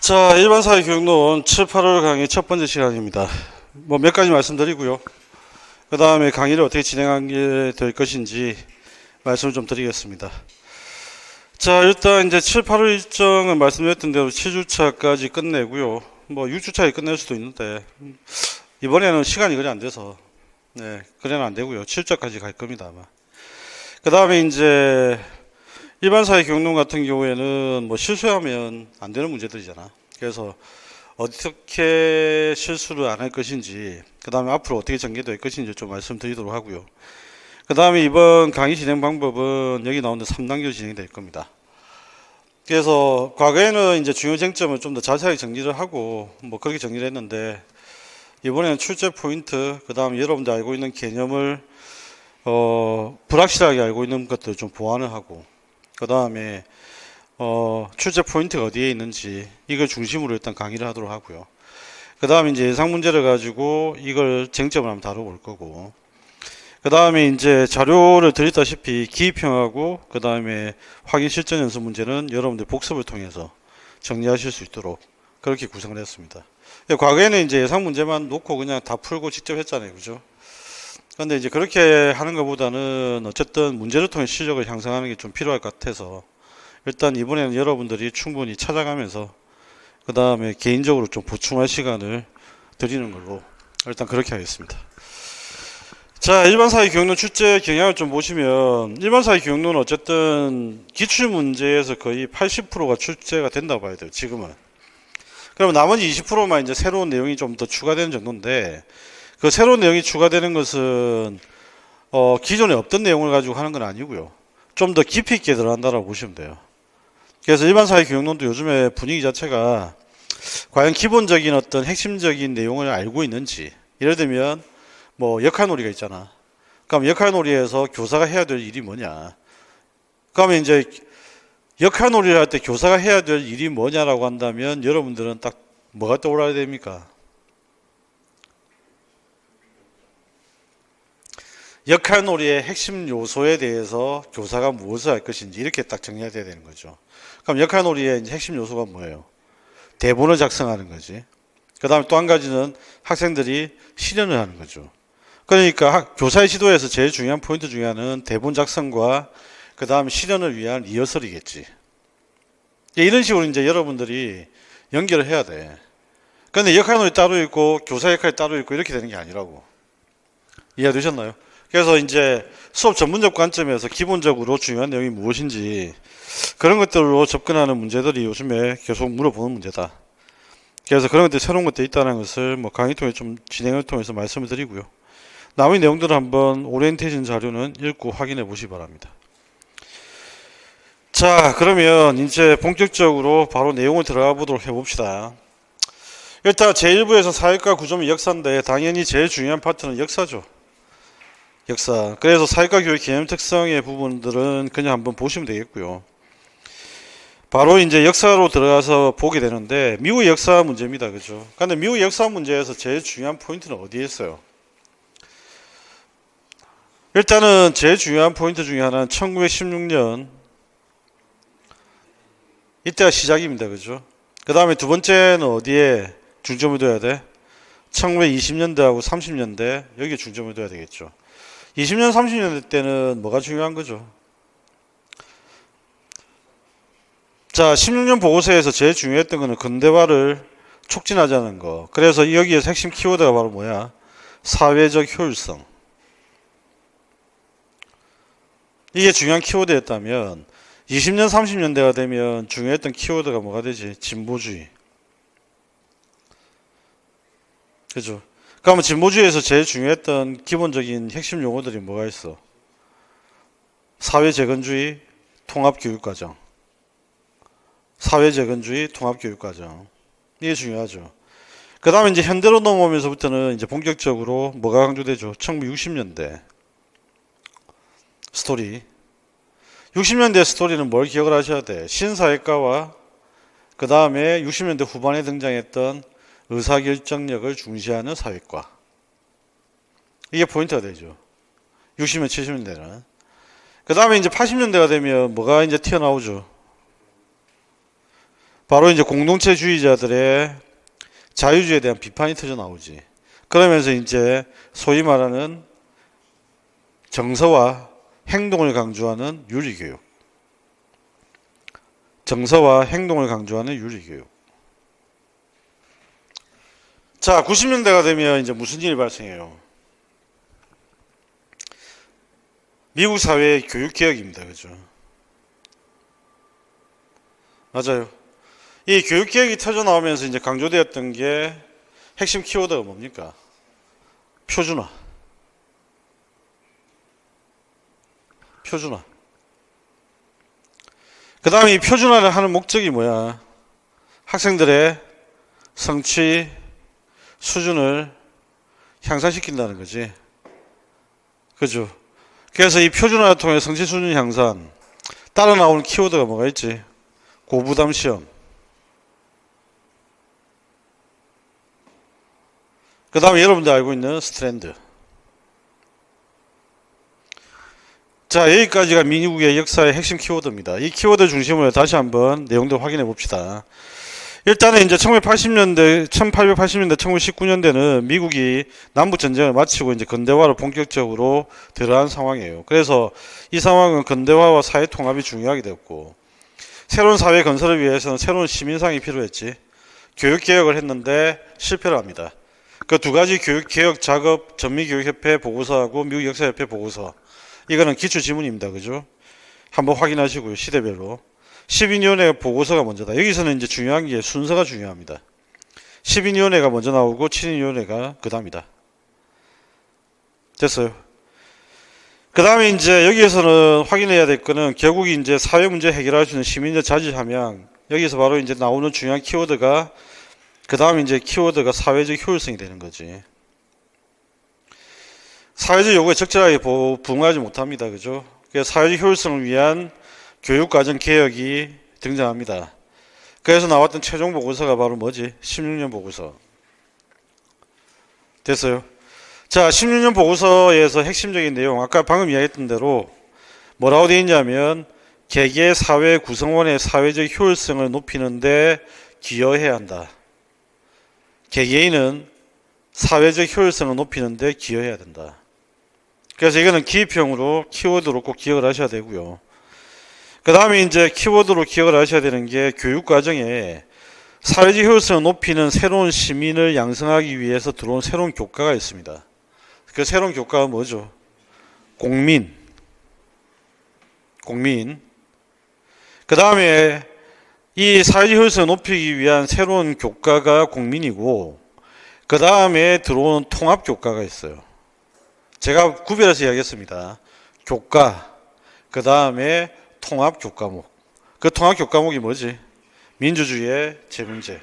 자, 일반사회교육론 7, 8월 강의 첫 번째 시간입니다. 뭐 몇 가지 말씀드리고요. 그 다음에 강의를 어떻게 진행하게 될 것인지 말씀을 좀 드리겠습니다. 자, 일단 이제 7, 8월 일정은 말씀드렸던 대로 7주차까지 끝내고요. 뭐 6주차에 끝낼 수도 있는데 이번에는 시간이 그래 안 돼서 그래는 안 되고요. 7주차까지 갈 겁니다, 아마. 그 다음에 이제 일반사회교육론 같은 경우에는 뭐 실수하면 안 되는 문제들이잖아. 그래서 어떻게 실수를 안 할 것인지, 그 다음에 앞으로 어떻게 전개될 것인지 좀 말씀드리도록 하고요. 그 다음에 이번 강의 진행 방법은 여기 나오는 3단계로 진행될 겁니다. 그래서 과거에는 이제 중요 쟁점을 좀 더 자세하게 정리를 하고 뭐 그렇게 정리를 했는데, 이번에는 출제 포인트, 그 다음에 여러분들 알고 있는 개념을 불확실하게 알고 있는 것들을 좀 보완을 하고, 그 다음에 출제 포인트가 어디에 있는지 이걸 중심으로 일단 강의를 하도록 하고요. 그 다음에 이제 예상 문제를 가지고 이걸 쟁점을 한번 다뤄볼 거고, 그 다음에 이제 자료를 드렸다시피 기입형하고 그 다음에 확인 실전 연습 문제는 여러분들 복습을 통해서 정리하실 수 있도록 그렇게 구성을 했습니다. 과거에는 이제 예상 문제만 놓고 그냥 다 풀고 직접 했잖아요, 그죠? 근데 이제 그렇게 하는 것보다는 어쨌든 문제를 통해 실력을 향상하는 게 좀 필요할 것 같아서 일단 이번에는 여러분들이 충분히 찾아가면서 그 다음에 개인적으로 좀 보충할 시간을 드리는 걸로 일단 그렇게 하겠습니다. 자, 일반사회교육론 출제 경향을 좀 보시면 일반사회교육론은 어쨌든 기출문제에서 거의 80%가 출제가 된다고 봐야 돼요, 지금은. 그러면 나머지 20%만 이제 새로운 내용이 좀 더 추가되는 정도인데, 그 새로운 내용이 추가되는 것은 기존에 없던 내용을 가지고 하는 건 아니고요. 좀 더 깊이 있게 들어간다고 보시면 돼요. 그래서 일반사회교육론도 요즘에 분위기 자체가 과연 기본적인 어떤 핵심적인 내용을 알고 있는지, 예를 들면 뭐 역할놀이가 있잖아. 그럼 역할놀이에서 교사가 해야 될 일이 뭐냐. 그러면 이제 역할놀이를 할 때 교사가 해야 될 일이 뭐냐라고 한다면 여러분들은 딱 뭐가 떠올라야 됩니까? 역할놀이의 핵심 요소에 대해서 교사가 무엇을 할 것인지 이렇게 딱 정리해야 되는 거죠. 그럼 역할놀이의 핵심 요소가 뭐예요? 대본을 작성하는 거지. 그 다음에 또 한 가지는 학생들이 실현을 하는 거죠. 그러니까 교사의 지도에서 제일 중요한 포인트 중에 하나는 대본 작성과 그 다음에 실현을 위한 리허설이겠지. 이런 식으로 이제 여러분들이 연결을 해야 돼. 그런데 역할놀이 따로 있고 교사 역할이 따로 있고 이렇게 되는 게 아니라고. 이해되셨나요? 그래서 이제 수업 전문적 관점에서 기본적으로 중요한 내용이 무엇인지 그런 것들로 접근하는 문제들이 요즘에 계속 물어보는 문제다. 그래서 그런 것들 새로운 것들이 있다는 것을 뭐 강의 통해 좀 진행을 통해서 말씀을 드리고요. 나머지 내용들을 한번 오리엔테이션 자료는 읽고 확인해 보시기 바랍니다. 자, 그러면 이제 본격적으로 바로 내용을 들어가 보도록 해봅시다. 일단 제1부에서 사회과 구조및 역사인데 당연히 제일 중요한 파트는 역사죠. 역사. 그래서 사회과 교육 개념 특성의 부분들은 그냥 한번 보시면 되겠고요. 바로 이제 역사로 들어가서 보게 되는데 미국 역사 문제입니다. 그죠? 근데 미국 역사 문제에서 제일 중요한 포인트는 어디에 있어요? 일단은 제일 중요한 포인트 중에 하나는 1916년 이때가 시작입니다. 그죠? 그 다음에 두 번째는 어디에 중점을 둬야 돼? 1920년대하고 30년대 여기에 중점을 둬야 되겠죠. 20년, 30년대 때는 뭐가 중요한 거죠? 자, 16년 보고서에서 제일 중요했던 거는 근대화를 촉진하자는 거. 그래서 여기에서 핵심 키워드가 바로 뭐야? 사회적 효율성. 이게 중요한 키워드였다면 20년, 30년대가 되면 중요했던 키워드가 뭐가 되지? 진보주의. 그죠? 그러면 진보주의에서 제일 중요했던 기본적인 핵심 용어들이 뭐가 있어? 사회재건주의, 통합교육과정. 사회재건주의, 통합교육과정. 이게 중요하죠. 그 다음에 이제 현대로 넘어오면서부터는 이제 본격적으로 뭐가 강조되죠? 1960년대 스토리. 60년대 스토리는 뭘 기억을 하셔야 돼? 신사회과와 그 다음에 60년대 후반에 등장했던 의사결정력을 중시하는 사회과. 이게 포인트가 되죠. 60년, 70년대는. 그 다음에 이제 80년대가 되면 뭐가 이제 튀어나오죠? 바로 이제 공동체주의자들의 자유주의에 대한 비판이 터져 나오지. 그러면서 이제 소위 말하는 정서와 행동을 강조하는 윤리교육. 정서와 행동을 강조하는 윤리교육. 자, 90년대가 되면 이제 무슨 일이 발생해요? 미국 사회의 교육개혁입니다. 그죠? 맞아요. 이 교육개혁이 터져 나오면서 이제 강조되었던 게 핵심 키워드가 뭡니까? 표준화. 표준화. 그 다음에 이 표준화를 하는 목적이 뭐야? 학생들의 성취 수준을 향상시킨다는 거지. 그죠? 그래서 이 표준화를 통해 성취 수준 향상. 따라 나오는 키워드가 뭐가 있지? 고부담 시험. 그 다음에 여러분들 알고 있는 스트랜드. 자, 여기까지가 미국의 역사의 핵심 키워드입니다. 이 키워드 중심으로 다시 한번 내용들 확인해 봅시다. 일단은 이제 1880년대, 1919년대는 미국이 남북전쟁을 마치고 이제 근대화로 본격적으로 들어간 상황이에요. 그래서 이 상황은 근대화와 사회 통합이 중요하게 되었고, 새로운 사회 건설을 위해서는 새로운 시민상이 필요했지. 교육개혁을 했는데 실패를 합니다. 그 두 가지 교육개혁 작업, 전미교육협회 보고서하고 미국 역사협회 보고서. 이거는 기출지문입니다. 그죠? 한번 확인하시고요. 시대별로. 12위원회 보고서가 먼저다. 여기서는 이제 중요한 게 순서가 중요합니다. 12위원회가 먼저 나오고 7위원회가 그 다음이다. 됐어요. 그 다음에 이제 여기에서는 확인해야 될 거는 결국 이제 사회 문제 해결할 수 있는 시민적 자질 함양. 여기서 바로 이제 나오는 중요한 키워드가 그 다음 이제 키워드가 사회적 효율성이 되는 거지. 사회적 요구에 적절하게 부응하지 못합니다. 그죠? 그래서 사회적 효율성을 위한 교육과정 개혁이 등장합니다. 그래서 나왔던 최종 보고서가 바로 뭐지? 16년 보고서. 됐어요? 자, 16년 보고서에서 핵심적인 내용, 아까 방금 이야기했던 대로 뭐라고 되어 있냐면 개개 사회 구성원의 사회적 효율성을 높이는데 기여해야 한다. 개개인은 사회적 효율성을 높이는데 기여해야 된다. 그래서 이거는 기입형으로 키워드로 꼭 기억을 하셔야 되고요. 그 다음에 이제 키워드로 기억을 하셔야 되는 게 교육 과정에 사회적 효율성을 높이는 새로운 시민을 양성하기 위해서 들어온 새로운 교과가 있습니다. 그 새로운 교과가 뭐죠? 공민. 그 다음에 이 사회적 효율성을 높이기 위한 새로운 교과가 공민이고, 그 다음에 들어오는 통합 교과가 있어요. 제가 구별해서 이야기했습니다. 교과, 그 다음에 통합 교과목. 그 통합 교과목이 뭐지? 민주주의의 재문제.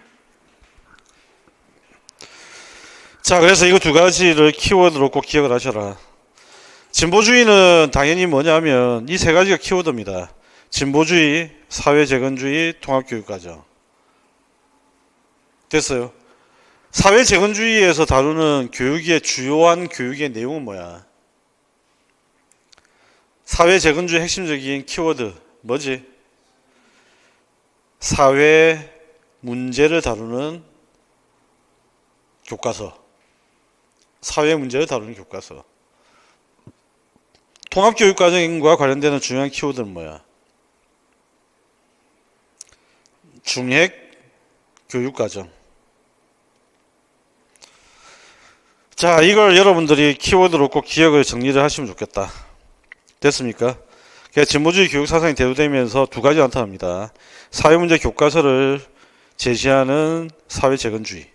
자, 그래서 이거 두 가지를 키워드로 꼭 기억을 하셔라. 진보주의는 당연히 뭐냐면 이 세 가지가 키워드입니다. 진보주의, 사회재건주의, 통합교육과정. 됐어요? 사회재건주의에서 다루는 교육의 주요한 교육의 내용은 뭐야? 사회재건주의 핵심적인 키워드 뭐지? 사회 문제를 다루는 교과서. 사회 문제를 다루는 교과서. 통합교육과정과 관련되는 중요한 키워드는 뭐야? 중핵교육과정. 자, 이걸 여러분들이 키워드로 꼭 기억을 정리를 하시면 좋겠다. 됐습니까? 진보주의 교육 사상이 대두되면서 두 가지 나타납니다. 사회문제 교과서를 제시하는 사회재건주의.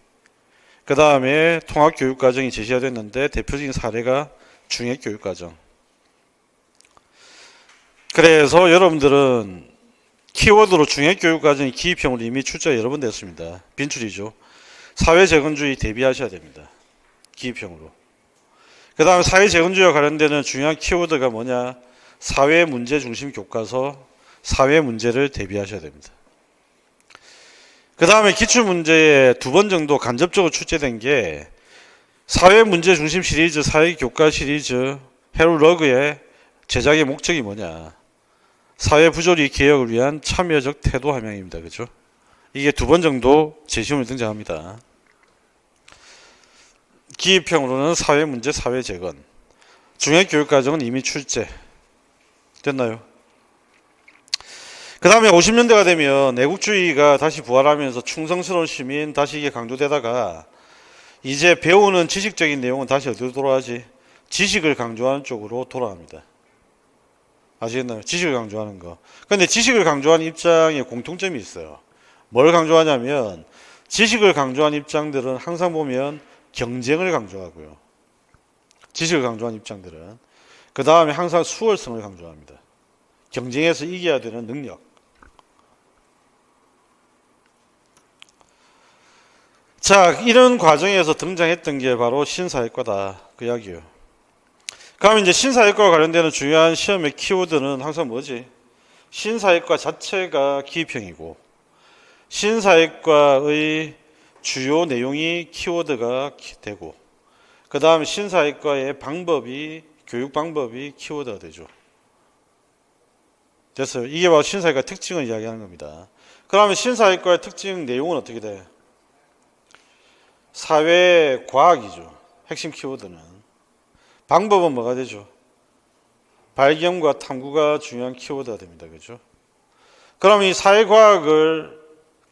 그 다음에 통합교육과정이 제시가 됐는데 대표적인 사례가 중핵교육과정. 그래서 여러분들은 키워드로 중핵교육과정이 기입형으로 이미 출제 여러 번 됐습니다. 빈출이죠. 사회재건주의 대비하셔야 됩니다. 기입형으로. 그 다음에 사회재건주의와 관련되는 중요한 키워드가 뭐냐? 사회문제 중심 교과서, 사회문제를 대비하셔야 됩니다. 그 다음에 기출문제에 두 번 정도 간접적으로 출제된 게 사회문제 중심 시리즈, 사회교과 시리즈, 헤럴러그의 제작의 목적이 뭐냐? 사회부조리 개혁을 위한 참여적 태도 함양입니다. 그죠? 이게 2번 정도 제시문에 등장합니다. 기입형으로는 사회문제, 사회재건. 중요교육과정은 이미 출제. 됐나요? 그 다음에 50년대가 되면 애국주의가 다시 부활하면서 충성스러운 시민 다시 이게 강조되다가 이제 배우는 지식적인 내용은 다시 어디로 돌아가지? 지식을 강조하는 쪽으로 돌아갑니다. 아시겠나요? 지식을 강조하는 거. 근데 지식을 강조하는 입장에 공통점이 있어요. 뭘 강조하냐면 지식을 강조하는 입장들은 항상 보면 경쟁을 강조하고요. 지식을 강조하는 입장들은 그 다음에 항상 수월성을 강조합니다. 경쟁에서 이겨야 되는 능력. 자, 이런 과정에서 등장했던 게 바로 신사회과다. 그 이야기예요. 그럼 이제 신사회과와 관련되는 중요한 시험의 키워드는 항상 뭐지? 신사회과 자체가 기입형이고 신사회과의 주요 내용이 키워드가 되고 그 다음에 신사회과의 방법이 교육 방법이 키워드가 되죠. 됐어요. 이게 바로 신사회과 특징을 이야기하는 겁니다. 그러면 신사회과의 특징 내용은 어떻게 돼? 사회과학이죠. 핵심 키워드는. 방법은 뭐가 되죠? 발견과 탐구가 중요한 키워드가 됩니다. 그죠? 그럼 이 사회과학을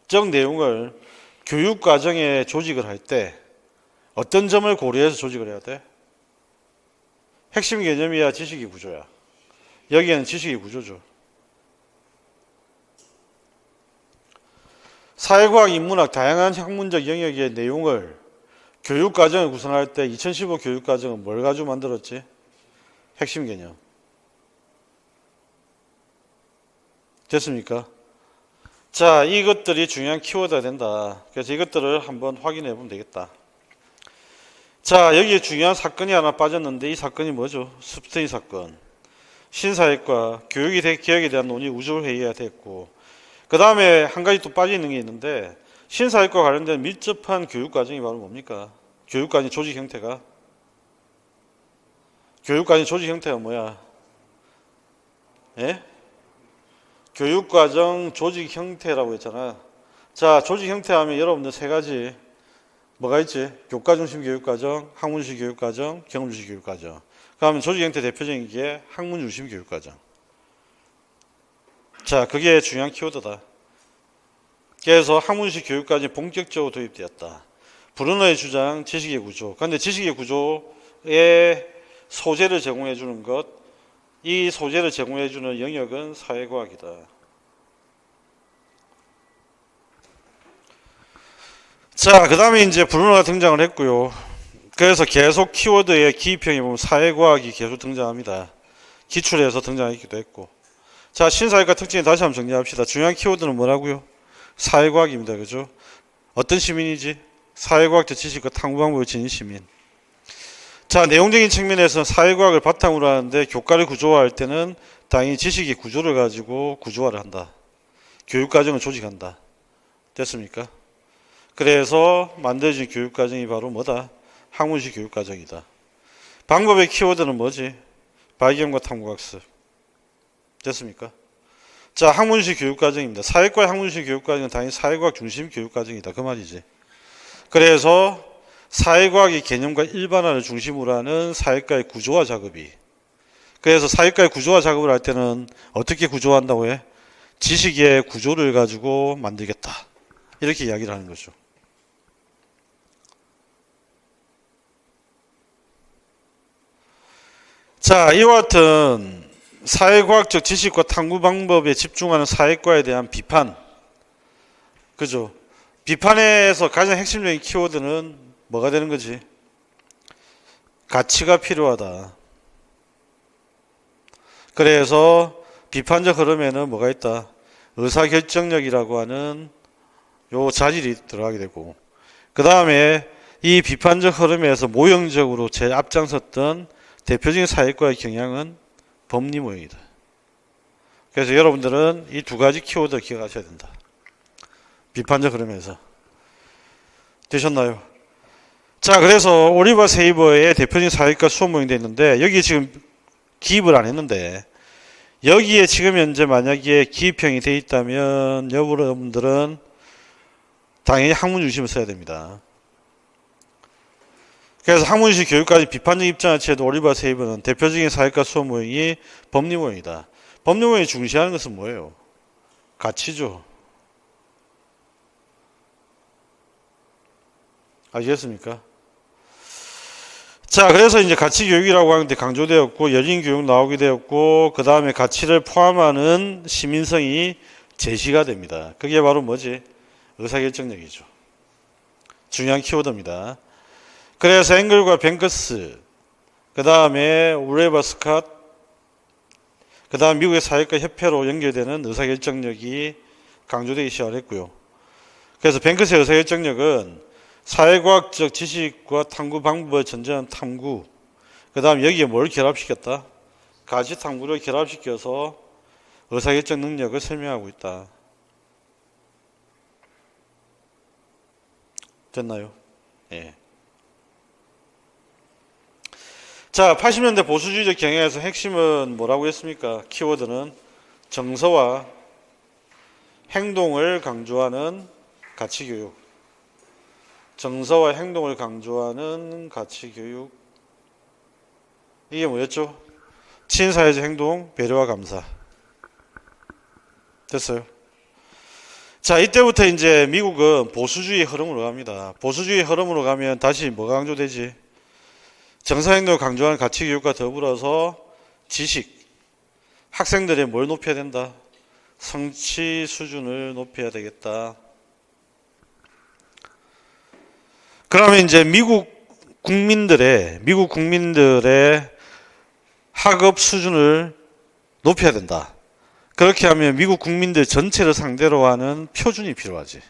적 내용을 교육과정에 조직을 할 때 어떤 점을 고려해서 조직을 해야 돼? 핵심 개념이야 지식이 구조야. 여기에는 지식이 구조죠. 사회과학, 인문학, 다양한 학문적 영역의 내용을 교육과정을 구성할 때 2015 교육과정은 뭘 가지고 만들었지? 핵심 개념. 됐습니까? 자, 이것들이 중요한 키워드가 된다. 그래서 이것들을 한번 확인해 보면 되겠다. 자, 여기에 중요한 사건이 하나 빠졌는데 이 사건이 뭐죠? 습스테이 사건. 신사회과, 기억에 대한 논의 우주회의가 됐고 그 다음에 한 가지 또 빠져있는 게 있는데 신사회과 관련된 밀접한 교육과정이 바로 뭡니까? 교육과정 조직 형태가 뭐야? 예? 교육과정 조직 형태라고 했잖아. 자, 조직 형태 하면 여러분들 3가지 뭐가 있지? 교과 중심 교육과정, 학문 중심 교육과정, 경험 중심 교육과정. 그러면 조직 형태 대표적인 게 학문 중심 교육과정. 자, 그게 중요한 키워드다. 그래서 학문식 교육까지 본격적으로 도입되었다. 브루너의 주장, 지식의 구조. 그런데 지식의 구조에 소재를 제공해 주는 것, 이 소재를 제공해 주는 영역은 사회과학이다. 자, 그 다음에 이제 브루너가 등장을 했고요. 그래서 계속 키워드의 기입형에 보면 사회과학이 계속 등장합니다. 기출에서 등장하기도 했고. 자, 신사회과 특징 다시 한번 정리합시다. 중요한 키워드는 뭐라고요? 사회과학입니다. 그죠? 어떤 시민이지? 사회과학적 지식과 탐구 방법을 지닌 시민. 자, 내용적인 측면에서는 사회과학을 바탕으로 하는데 교과를 구조화할 때는 당연히 지식의 구조를 가지고 구조화를 한다. 교육과정을 조직한다. 됐습니까? 그래서 만들어진 교육과정이 바로 뭐다? 학문식 교육과정이다. 방법의 키워드는 뭐지? 발견과 탐구학습. 됐습니까? 자, 학문식 교육과정입니다. 사회과의 학문식 교육과정은 당연히 사회과학 중심 교육과정이다. 그 말이지. 그래서 사회과학의 개념과 일반화를 중심으로 하는 사회과의 구조화 작업이. 그래서 사회과의 구조화 작업을 할 때는 어떻게 구조한다고 해? 지식의 구조를 가지고 만들겠다. 이렇게 이야기를 하는 거죠. 자, 이와 같은 사회과학적 지식과 탐구 방법에 집중하는 사회과에 대한 비판. 그죠? 비판에서 가장 핵심적인 키워드는 뭐가 되는 거지? 가치가 필요하다. 그래서 비판적 흐름에는 뭐가 있다? 의사결정력이라고 하는 요 자질이 들어가게 되고 그 다음에 이 비판적 흐름에서 모형적으로 제일 앞장섰던 대표적인 사회과의 경향은 법리 모형이다. 그래서 여러분들은 이 2가지 키워드 기억하셔야 된다. 비판적 흐름에서. 되셨나요? 자, 그래서 오리버 세이버의 대표적인 사회과 수업 모형이 있는데 여기 지금 기입을 안 했는데 여기에 지금 현재 만약에 기입형이 돼 있다면 여러분들은 당연히 학문 중심을 써야 됩니다. 그래서 학문식 교육까지 비판적 입장을 취해도 올리버 세이버는 대표적인 사회과 수업 모형이 법리 모형이다. 법리 모형이 중시하는 것은 뭐예요? 가치죠. 아시겠습니까? 자, 그래서 이제 가치 교육이라고 하는데 강조되었고, 열린 교육 나오게 되었고, 그 다음에 가치를 포함하는 시민성이 제시가 됩니다. 그게 바로 뭐지? 의사결정력이죠. 중요한 키워드입니다. 그래서 앵글과 뱅크스, 그 다음에 우레바 스캇, 그 다음 미국의 사회과 협회로 연결되는 의사결정력이 강조되기 시작했고요. 그래서 뱅크스의 의사결정력은 사회과학적 지식과 탐구 방법을 전제한 탐구, 그 다음 여기에 뭘 결합시켰다? 가치 탐구를 결합시켜서 의사결정 능력을 설명하고 있다. 됐나요? 예. 자, 80년대 보수주의적 경향에서 핵심은 뭐라고 했습니까? 키워드는 정서와 행동을 강조하는 가치교육. 정서와 행동을 강조하는 가치교육. 이게 뭐였죠? 친사회적 행동, 배려와 감사. 됐어요? 자, 이때부터 이제 미국은 보수주의 흐름으로 갑니다. 보수주의 흐름으로 가면 다시 뭐가 강조되지? 정서행동을 강조하는 가치교육과 더불어서 지식, 학생들의 뭘 높여야 된다? 성취 수준을 높여야 되겠다. 그러면 이제 미국 국민들의 학업 수준을 높여야 된다. 그렇게 하면 미국 국민들 전체를 상대로 하는 표준이 필요하지.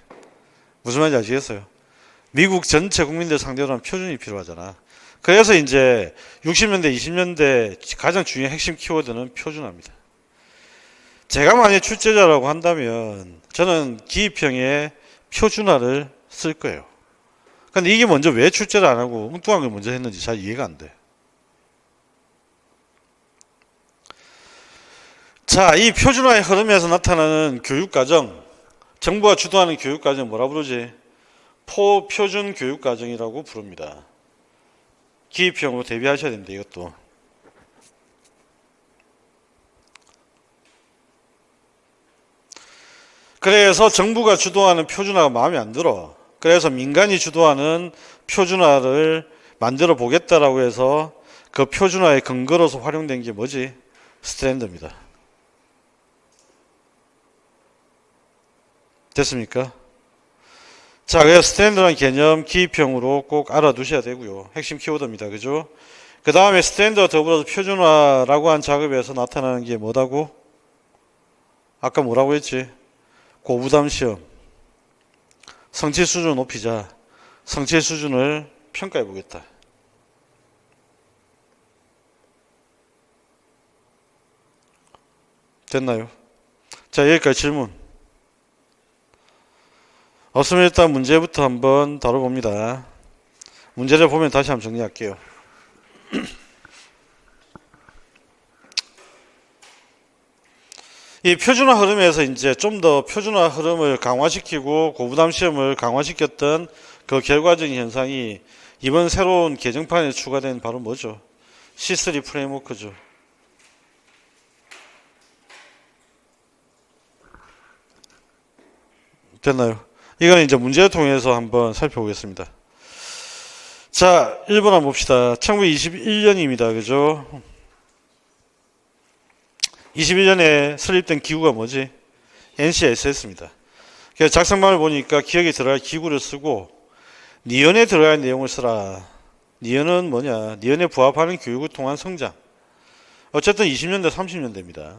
무슨 말인지 아시겠어요? 미국 전체 국민들 상대로 하는 표준이 필요하잖아. 그래서 이제 60년대, 20년대 가장 중요한 핵심 키워드는 표준화입니다. 제가 만약 출제자라고 한다면 저는 기입형의 표준화를 쓸 거예요. 근데 이게 먼저 왜 출제를 안 하고 엉뚱한 걸 먼저 했는지 잘 이해가 안 돼. 자, 이 표준화의 흐름에서 나타나는 교육과정, 정부가 주도하는 교육과정 뭐라 부르지? 포표준 교육과정이라고 부릅니다. 기입형으로 대비하셔야 됩니다. 이것도. 그래서 정부가 주도하는 표준화가 마음에 안 들어. 그래서 민간이 주도하는 표준화를 만들어 보겠다라고 해서 그 표준화의 근거로서 활용된 게 뭐지? 스탠드입니다. 됐습니까? 자, 그래서 스탠드라는 개념 기입형으로 꼭 알아두셔야 되고요. 핵심 키워드입니다. 그죠? 그 다음에 스탠드와 더불어서 표준화라고 한 작업에서 나타나는 게 뭐다고? 아까 뭐라고 했지? 고부담 시험. 성취 수준을 높이자. 성취 수준을 평가해 보겠다. 됐나요? 자, 여기까지 질문. 없으면 일단 문제부터 한번 다뤄봅니다. 문제를 보면 다시 한번 정리할게요. 이 표준화 흐름에서 이제 좀 더 표준화 흐름을 강화시키고 고부담 시험을 강화시켰던 그 결과적인 현상이 이번 새로운 개정판에 추가된 바로 뭐죠? C3 프레임워크죠. 됐나요? 이건 이제 문제를 통해서 한번 살펴보겠습니다. 자, 1번 한번 봅시다. 1921년입니다. 그죠? 21년에 설립된 기구가 뭐지? NCSS입니다. 그래서 작성방을 보니까 기억에 들어갈 기구를 쓰고 니언에 들어갈 내용을 쓰라. 니언은 뭐냐? 니언에 부합하는 교육을 통한 성장. 어쨌든 20년대, 30년대입니다.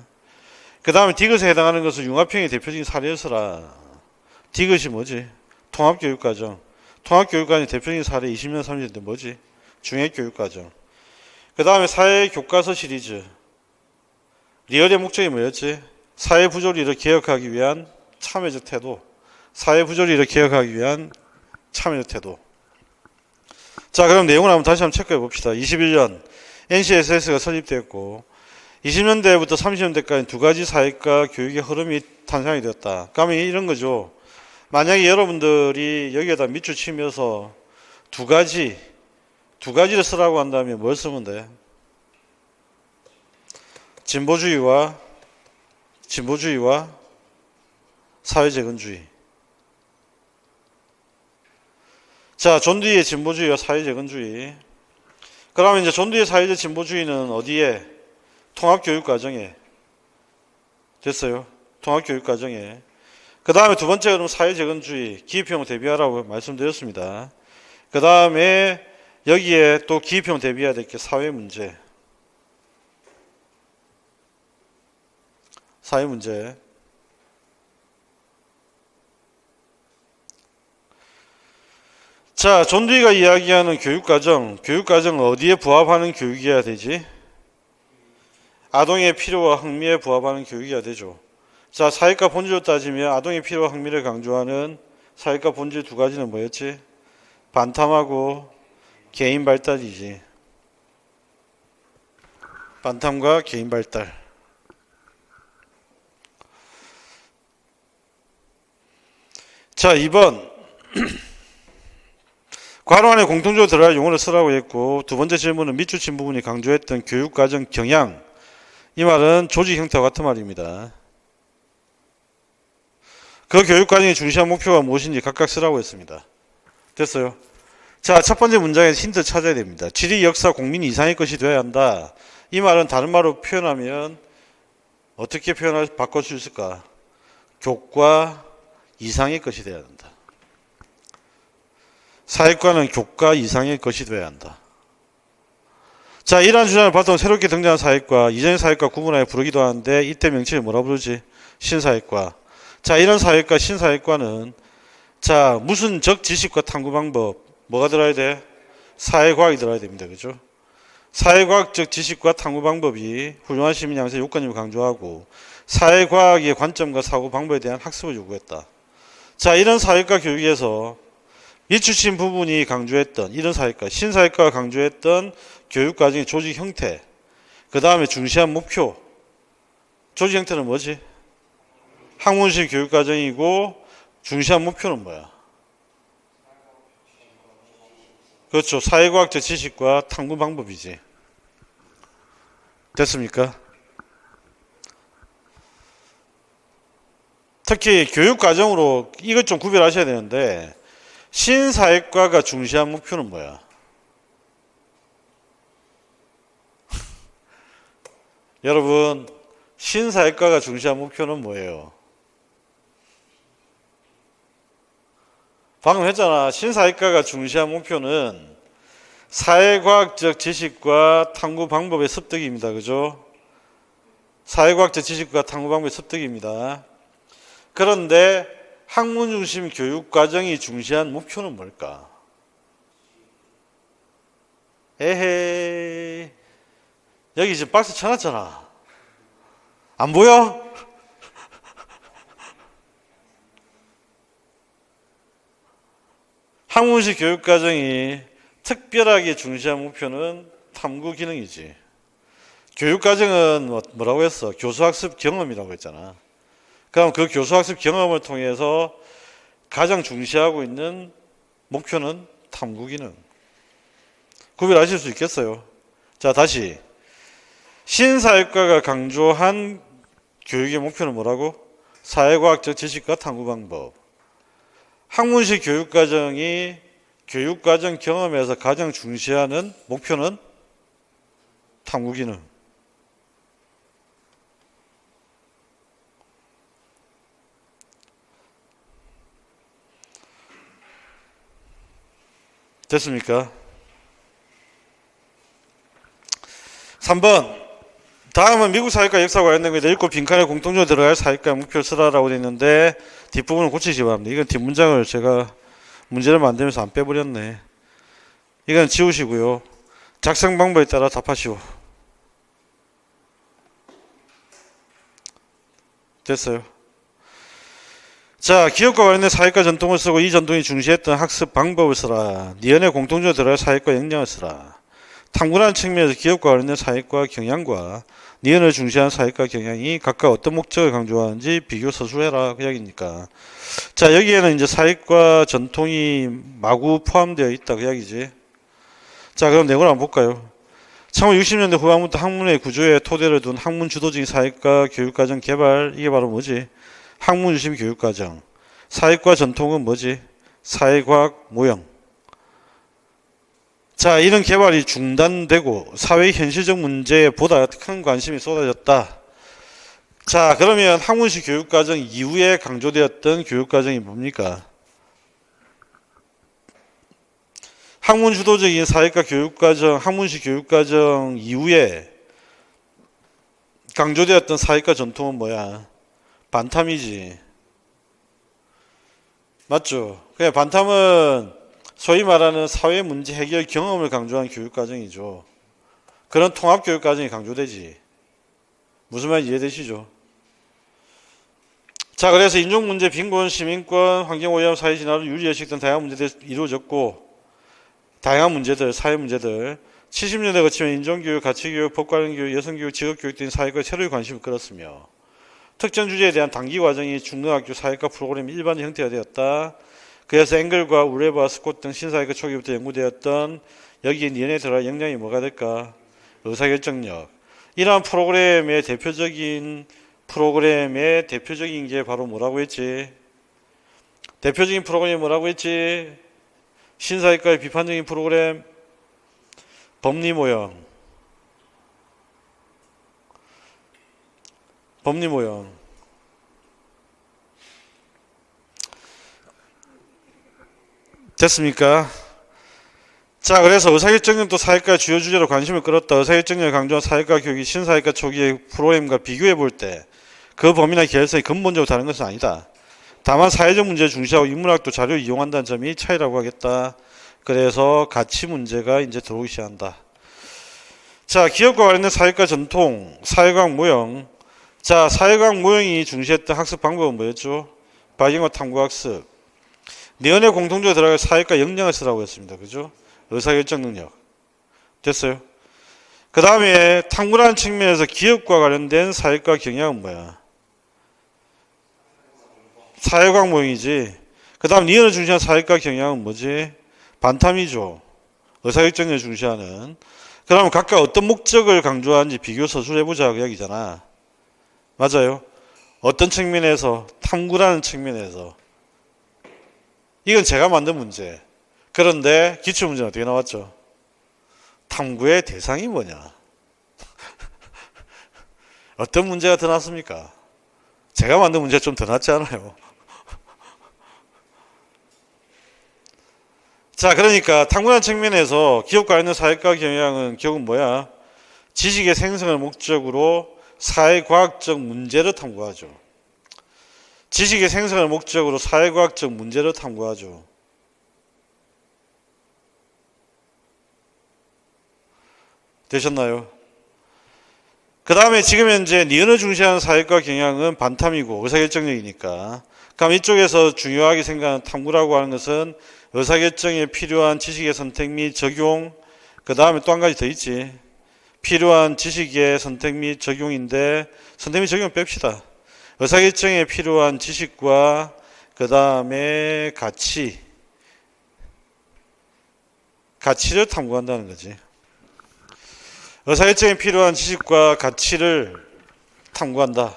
그 다음에 디귿에 해당하는 것은 융합형의 대표적인 사례를 쓰라. 디귿이 뭐지? 통합교육과정. 통합교육과정의 대표적인 사례 20년, 30년대 뭐지? 중액교육과정. 그 다음에 사회교과서 시리즈. 리얼의 목적이 뭐였지? 사회부조리를 개혁하기 위한 참여적 태도. 사회부조리를 개혁하기 위한 참여적 태도. 자, 그럼 내용을 한번 다시 한번 체크해 봅시다. 21년 NCSS가 설립되었고 20년대부터 30년대까지 두 가지 사회과 교육의 흐름이 탄생이 되었다. 그러면 이런 거죠. 만약에 여러분들이 여기에다 밑줄 치면서 두 가지를 쓰라고 한다면 뭘 쓰면 돼? 진보주의와 사회재건주의. 자, 존두의 진보주의와 사회재건주의. 그러면 이제 존두의 사회적 진보주의는 어디에? 통합교육과정에. 됐어요? 통합교육과정에. 그 다음에 두 번째 그럼 사회재건주의, 기업형 대비하라고 말씀드렸습니다. 그 다음에 여기에 또 기업형 대비해야 될 게 사회문제. 사회문제. 자, 존두이가 이야기하는 교육과정 어디에 부합하는 교육이어야 되지? 아동의 필요와 흥미에 부합하는 교육이어야 되죠. 자, 사회과 본질로 따지면 아동의 필요와 흥미를 강조하는 사회과 본질 두 가지는 뭐였지? 반탐하고 개인 발달이지. 반탐과 개인 발달. 자, 2번. 괄호 안에 공통적으로 들어갈 용어를 쓰라고 했고, 두 번째 질문은 밑줄 친 부분이 강조했던 교육과정 경향. 이 말은 조직 형태와 같은 말입니다. 그 교육과정의 중시한 목표가 무엇인지 각각 쓰라고 했습니다. 됐어요? 자, 첫 번째 문장에서 힌트 찾아야 됩니다. 지리, 역사, 국민 이상의 것이 되어야 한다. 이 말은 다른 말로 표현하면 어떻게 바꿔 수 있을까? 교과 이상의 것이 되어야 한다. 사회과는 교과 이상의 것이 되어야 한다. 자, 이러한 주장을 바탕으로 새롭게 등장한 사회과, 이전의 사회과 구분하여 부르기도 하는데 이때 명칭을 뭐라 부르지? 신사회과. 자, 이런 사회과, 신사회과는 자, 무슨 지식과 탐구 방법, 뭐가 들어야 돼? 사회과학이 들어야 됩니다. 그죠? 사회과학적 지식과 탐구 방법이 훌륭한 시민 양성의 요건임을 강조하고 사회과학의 관점과 사고 방법에 대한 학습을 요구했다. 자, 이런 사회과 교육에서 밑줄친 부분이 강조했던 이런 사회과, 신사회과가 강조했던 교육과정의 조직 형태, 그 다음에 중시한 목표. 조직 형태는 뭐지? 학문식 교육과정이고 중시한 목표는 뭐야? 그렇죠. 사회과학적 지식과 탐구 방법이지. 됐습니까? 특히 교육과정으로 이것 좀 구별하셔야 되는데 신사회과가 중시한 목표는 뭐야? 여러분, 신사회과가 중시한 목표는 뭐예요? 방금 했잖아. 신사회과가 중시한 목표는 사회과학적 지식과 탐구 방법의 습득입니다. 그죠? 사회과학적 지식과 탐구 방법의 습득입니다. 그런데 학문 중심 교육 과정이 중시한 목표는 뭘까? 에헤이. 여기 지금 박스 쳐놨잖아. 안 보여? 학문식 교육 과정이 특별하게 중시한 목표는 탐구 기능이지. 교육 과정은 뭐라고 했어? 교수학습 경험이라고 했잖아. 그럼 그 교수학습 경험을 통해서 가장 중시하고 있는 목표는 탐구 기능. 구별하실 수 있겠어요? 자, 다시. 신사회과가 강조한 교육의 목표는 뭐라고? 사회과학적 지식과 탐구 방법. 학문식 교육과정이 교육과정 경험에서 가장 중시하는 목표는 탐구 기능. 됐습니까? 3번. 다음은 미국 사회과 역사와 관련된 것에 읽고 빈칸에 공통적으로 들어갈 사회과 목표를 쓰라라고 되어 있는데 뒷부분을 고치시기 바랍니다. 이건 뒷문장을 제가 문제를 만들면서 안 빼버렸네. 이건 지우시고요. 작성 방법에 따라 답하시오. 됐어요. 자, 기업과 관련된 사회과 전통을 쓰고 이 전통이 중시했던 학습 방법을 쓰라. 니은의 공통적으로 들어갈 사회과 역량을 쓰라. 탐구라는 측면에서 기업과 관련된 사회과 경향과 니은을 중시한 사회과 경향이 각각 어떤 목적을 강조하는지 비교 서술해라 그 이야기니까. 자, 여기에는 이제 사회과 전통이 마구 포함되어 있다 그 이야기지. 자, 그럼 내용을 한번 볼까요? 1960년대 후반부터 학문의 구조에 토대를 둔 학문 주도적인 사회과 교육과정 개발, 이게 바로 뭐지? 학문 중심 교육과정. 사회과 전통은 뭐지? 사회과학 모형. 자, 이런 개발이 중단되고 사회 현실적 문제에 보다 큰 관심이 쏟아졌다. 자, 그러면 학문식 교육과정 이후에 강조되었던 교육과정이 뭡니까? 학문 주도적인 사회과 교육과정, 학문식 교육과정 이후에 강조되었던 사회과 전통은 뭐야? 반탐이지. 맞죠? 그냥 반탐은 소위 말하는 사회 문제 해결 경험을 강조한 교육과정이죠. 그런 통합교육과정이 강조되지. 무슨 말인지 이해되시죠? 자, 그래서 인종문제, 빈곤, 시민권, 환경오염, 사회진화로 유리의식 등 다양한 문제들이 이루어졌고, 다양한 문제들, 사회 문제들, 70년대 거치면 인종교육, 가치교육, 법관교육, 여성교육, 직업교육 등 사회과에 새로이 관심을 끌었으며 특정 주제에 대한 단기 과정이 중등학교 사회과 프로그램 일반의 형태가 되었다. 그래서 앵글과 우레바, 스콧 등 신사회과 초기부터 연구되었던 여기에 니은에 들어갈 역량이 뭐가 될까? 의사결정력. 이러한 프로그램의 대표적인 게 바로 뭐라고 했지? 대표적인 프로그램이 뭐라고 했지? 신사회과의 비판적인 프로그램 법리모형. 됐습니까? 자, 그래서 의사결정력도 사회과의 주요 주제로 관심을 끌었다. 의사결정력을 강조한 사회과 교육이 신사회과 초기의 프로그램과 비교해 볼 때 그 범위나 계열성이 근본적으로 다른 것은 아니다. 다만 사회적 문제를 중시하고 인문학도 자료를 이용한다는 점이 차이라고 하겠다. 그래서 가치 문제가 이제 들어오기 시작한다. 자, 기업과 관련된 사회과 전통, 사회과학 모형. 자, 사회과학 모형이 중시했던 학습 방법은 뭐였죠? 발견과 탐구학습. 니은의 공통적으로 들어갈 사회과 역량을 쓰라고 했습니다. 그죠? 의사결정 능력. 됐어요? 그 다음에 탐구라는 측면에서 기업과 관련된 사회과 경향은 뭐야? 사회과학 모형이지. 그 다음 니은을 중시한 사회과 경향은 뭐지? 반탐이죠. 의사결정력을 중시하는. 그러면 각각 어떤 목적을 강조하는지 비교 서술해보자 그 이야기잖아. 맞아요. 어떤 측면에서? 탐구라는 측면에서. 이건 제가 만든 문제. 그런데 기출문제는 어떻게 나왔죠? 탐구의 대상이 뭐냐? 어떤 문제가 더 낫습니까? 제가 만든 문제가 좀 더 낫지 않아요? 자, 그러니까 탐구라는 측면에서 기업과 관련 사회과 경향은 결국 뭐야? 지식의 생성을 목적으로 사회과학적 문제를 탐구하죠. 지식의 생성을 목적으로 사회과학적 문제를 탐구하죠. 되셨나요? 그 다음에 지금 현재 니은을 중시하는 사회과 경향은 반탐이고 의사결정력이니까. 그럼 이쪽에서 중요하게 생각하는 탐구라고 하는 것은 의사결정에 필요한 지식의 선택 및 적용, 그 다음에 또 한 가지 더 있지. 필요한 지식의 선택 및 적용인데 선택 및 적용 뺍시다. 의사결정에 필요한 지식과 그 다음에 가치를 탐구한다는 거지. 의사결정에 필요한 지식과 가치를 탐구한다.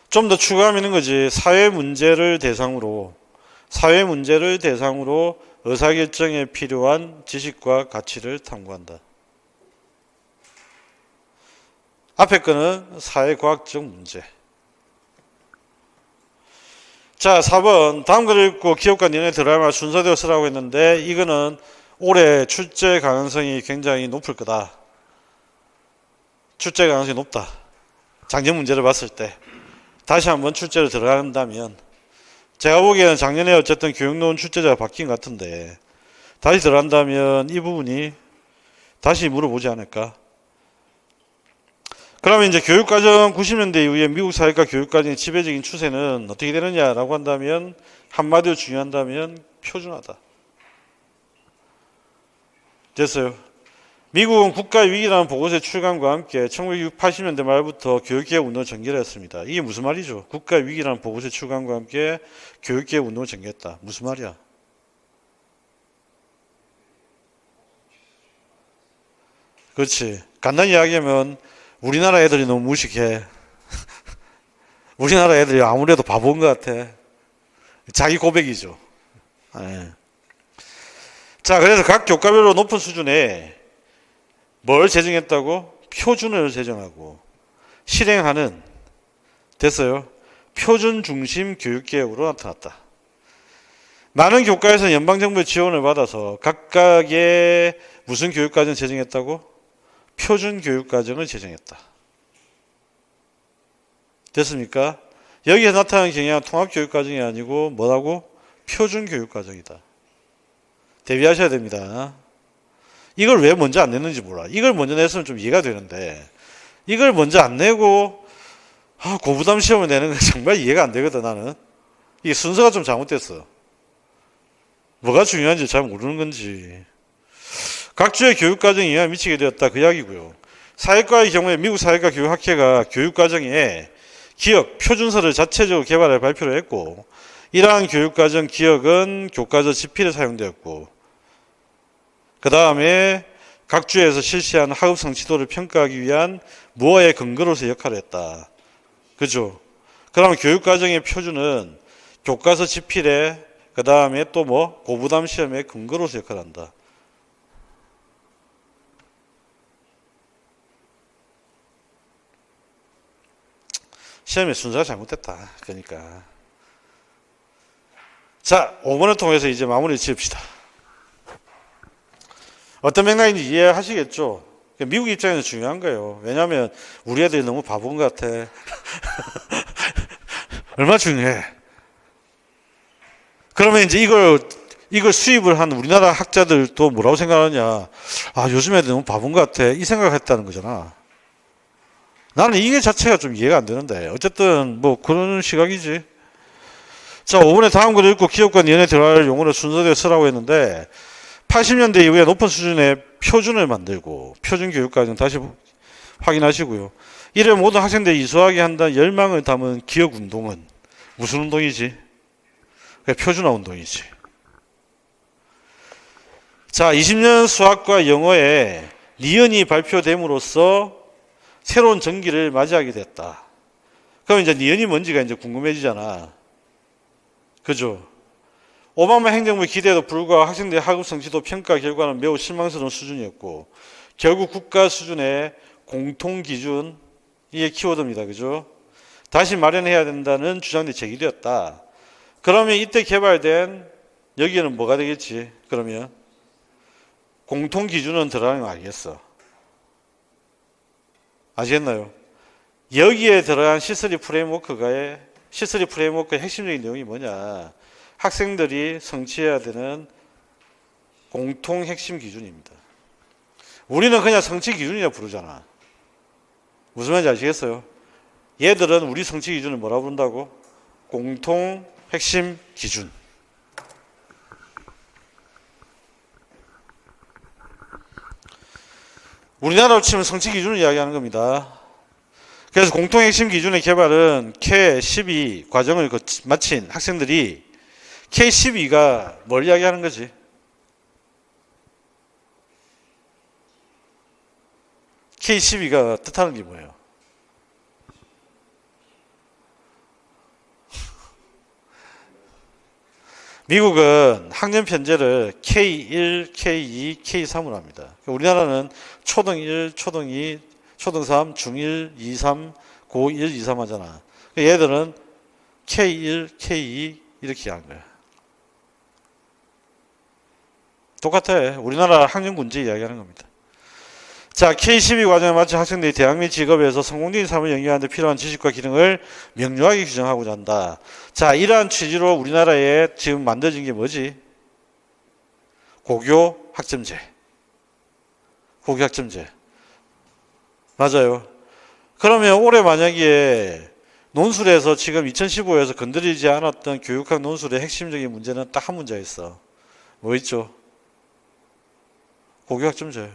좀 더 추가하면 있는 거지. 사회 문제를 대상으로 의사결정에 필요한 지식과 가치를 탐구한다. 앞에 거는 사회과학적 문제. 자, 4번 다음 글을 읽고 기업과 니은에 들어갈 순서대로 쓰라고 했는데 이거는 올해 출제 가능성이 굉장히 높을 거다. 출제 가능성이 높다. 작년 문제를 봤을 때 다시 한번 출제를 들어간다면 제가 보기에는 작년에 어쨌든 교육노은 출제자가 바뀐 것 같은데 다시 들어간다면 이 부분이 다시 물어보지 않을까. 그러면 이제 교육과정 90년대 이후에 미국 사회과 교육과정의 지배적인 추세는 어떻게 되느냐라고 한다면 한마디로 중요한다면 표준화다. 됐어요. 미국은 국가위기라는 보고서의 출간과 함께 1980년대 말부터 교육개혁 운동을 전개했습니다. 이게 무슨 말이죠? 국가위기라는 보고서의 출간과 함께 교육개혁 운동을 전개했다. 무슨 말이야? 그렇지. 간단히 이야기하면 우리나라 애들이 너무 무식해. 우리나라 애들이 아무래도 바보인 것 같아. 자기 고백이죠. 네. 자, 그래서 각 교과별로 높은 수준에 뭘 제정했다고? 표준을 제정하고 실행하는, 됐어요. 표준 중심 교육개혁으로 나타났다. 많은 교과에서는 연방정부의 지원을 받아서 각각의 무슨 교육과정 제정했다고? 표준 교육과정을 제정했다. 됐습니까? 여기에 나타나는 경향은 통합교육과정이 아니고 뭐라고? 표준교육과정이다. 대비하셔야 됩니다. 이걸 왜 먼저 안 냈는지 몰라. 이걸 먼저 냈으면 좀 이해가 되는데 이걸 먼저 안 내고 고부담 시험을 내는 건 정말 이해가 안 되거든. 나는 이게 순서가 좀 잘못됐어. 뭐가 중요한지 잘 모르는 건지. 각 주의 교육과정에 영향을 미치게 되었다, 그 이야기고요. 사회과의 경우에 미국 사회과 교육학회가 교육과정에 기억 표준서를 자체적으로 개발해 발표를 했고, 이러한 교육과정 기억은 교과서 지필에 사용되었고, 그 다음에 각 주에서 실시한 학업 성취도를 평가하기 위한 무어의 근거로서 역할을 했다. 그죠? 그러면 교육과정의 표준은 교과서 지필에, 그 다음에 또 뭐 고부담 시험의 근거로서 역할을 한다. 시험의 순서가 잘못됐다. 그러니까. 자, 5번을 통해서 이제 마무리 지읍시다. 어떤 맥락인지 이해하시겠죠? 미국 입장에서 중요한 거예요. 왜냐하면 우리 애들이 너무 바본 것 같아. 얼마나 중요해. 그러면 이제 이걸 수입을 한 우리나라 학자들도 뭐라고 생각하느냐. 요즘 애들 너무 바본 것 같아. 이 생각을 했다는 거잖아. 나는 이게 자체가 좀 이해가 안 되는데. 어쨌든 뭐 그런 시각이지. 자, 5번에 다음 글을 읽고 기업과 연에 들어갈 용어를 순서대로 쓰라고 했는데 80년대 이후에 높은 수준의 표준을 만들고 표준 교육과정 다시 확인하시고요. 이를 모든 학생들이 이수하게 한다는 열망을 담은 기억 운동은 무슨 운동이지? 표준화 운동이지. 자, 20년 수학과 영어에 니은이 발표됨으로써 새로운 전기를 맞이하게 됐다. 그럼 이제 니은이 뭔지가 이제 궁금해지잖아. 그죠? 오바마 행정부의 기대에도 불구하고 학생들의 학업 성취도 평가 결과는 매우 실망스러운 수준이었고, 결국 국가 수준의 공통 기준, 이게 키워드입니다. 그죠? 다시 마련해야 된다는 주장이 제기되었다. 그러면 이때 개발된 여기에는 뭐가 되겠지? 그러면 공통 기준은 들어가는 거 아니겠어? 아시겠나요? 여기에 들어간 C3 프레임워크의 핵심적인 내용이 뭐냐? 학생들이 성취해야 되는 공통 핵심 기준입니다. 우리는 그냥 성취 기준이라 부르잖아. 무슨 말인지 아시겠어요? 얘들은 우리 성취 기준을 뭐라 부른다고? 공통 핵심 기준. 우리나라로 치면 성취 기준을 이야기하는 겁니다. 그래서 공통 핵심 기준의 개발은 K12 과정을 마친 학생들이 K12가 뭘 이야기하는 거지? K12가 뜻하는 게 뭐예요? 미국은 학년 편제를 K1, K2, K3으로 합니다. 우리나라는 초등 1, 초등 2, 초등 3, 중1, 2, 3, 고1, 2, 3 하잖아. 얘들은 K1, K2 이렇게 하는 거야. 똑같아. 우리나라 학년군제 이야기하는 겁니다. 자, K12 과정에 마친 학생들이 대학 및 직업에서 성공적인 삶을 영위하는 데 필요한 지식과 기능을 명료하게 규정하고자 한다. 자, 이러한 취지로 우리나라에 지금 만들어진 게 뭐지? 고교 학점제. 고교 학점제. 맞아요. 그러면 올해 만약에 논술에서 지금 2015에서 건드리지 않았던 교육학 논술의 핵심적인 문제는 딱 한 문제 있어. 뭐 있죠? 고교학점제.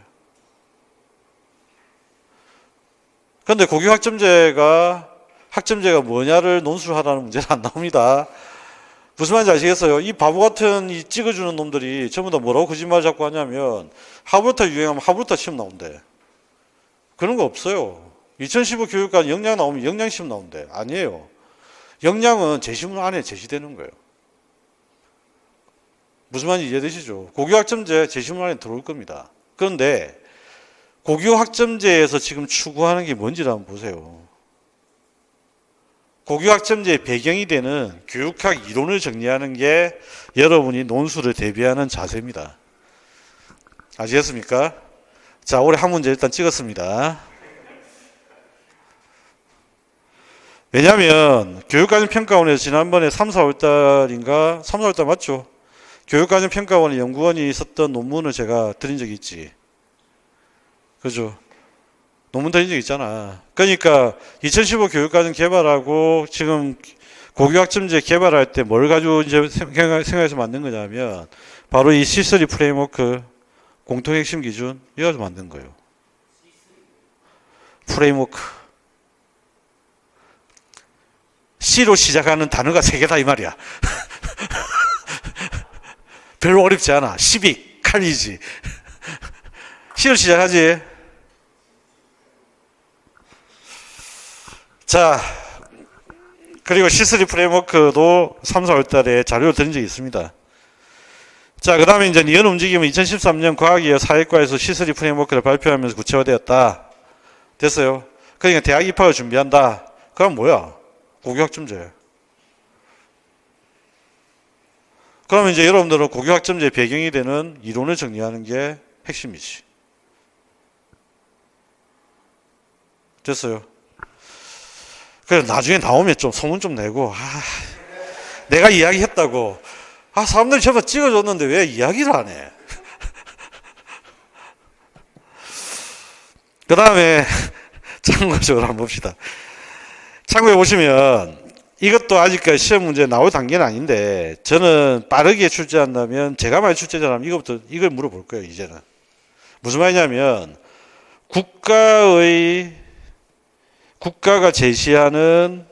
그런데 고교학점제가 학점제가 뭐냐를 논술하라는 문제는 안 나옵니다. 무슨 말인지 아시겠어요? 이 바보 같은 이 찍어주는 놈들이 전부 다 뭐라고 거짓말 자꾸 하냐면 하브루타 유행하면 하브루타 시험 나온대. 그런 거 없어요. 2015 교육관 역량 나오면 역량 시험 나온대. 아니에요. 역량은 제시문 안에 제시되는 거예요. 무슨 말인지 이해되시죠? 고교학점제 제시문 안에 들어올 겁니다. 그런데 고교학점제에서 지금 추구하는 게 뭔지를 한번 보세요. 고교학점제의 배경이 되는 교육학 이론을 정리하는 게 여러분이 논술을 대비하는 자세입니다. 아시겠습니까? 자, 올해 한 문제 일단 찍었습니다. 왜냐하면 교육과정평가원에서 지난번에 3, 4월 달인가 3, 4월 달 맞죠? 교육과정평가원의 연구원이 썼던 논문을 제가 드린 적이 있지. 그죠? 논문 드린 적 있잖아. 그러니까 2015 교육과정 개발하고 지금 고교학점제 개발할 때 뭘 가지고 이제 생각해서 만든 거냐면 바로 이 C3 프레임워크 공통 핵심 기준 이거 가지고 만든 거예요. 프레임워크. C로 시작하는 단어가 3개다 이 말이야. 별로 어렵지 않아. 시빅, 칼리지. C로 시작하지. 자, 그리고 C3 프레임워크도 3, 4월 달에 자료를 드린 적이 있습니다. 자, 그 다음에 이제 이런 움직임은 2013년 과학이어 사회과에서 C3 프레임워크를 발표하면서 구체화되었다. 됐어요. 그러니까 대학 입학을 준비한다. 그럼 뭐야? 고교학점제. 그러면 이제 여러분들은 고교학점제의 배경이 되는 이론을 정리하는 게 핵심이지. 됐어요. 그래 나중에 나오면 좀 소문 좀 내고 내가 이야기했다고 사람들이 전부 찍어줬는데 왜 이야기를 안 해? 그 다음에 참고적으로 한번 봅시다. 참고해 보시면 이것도 아직까지 시험 문제 나올 단계는 아닌데 저는 빠르게 출제한다면 제가 만약 출제자라면 이걸 물어볼 거예요. 이제는 무슨 말이냐면 국가가 제시하는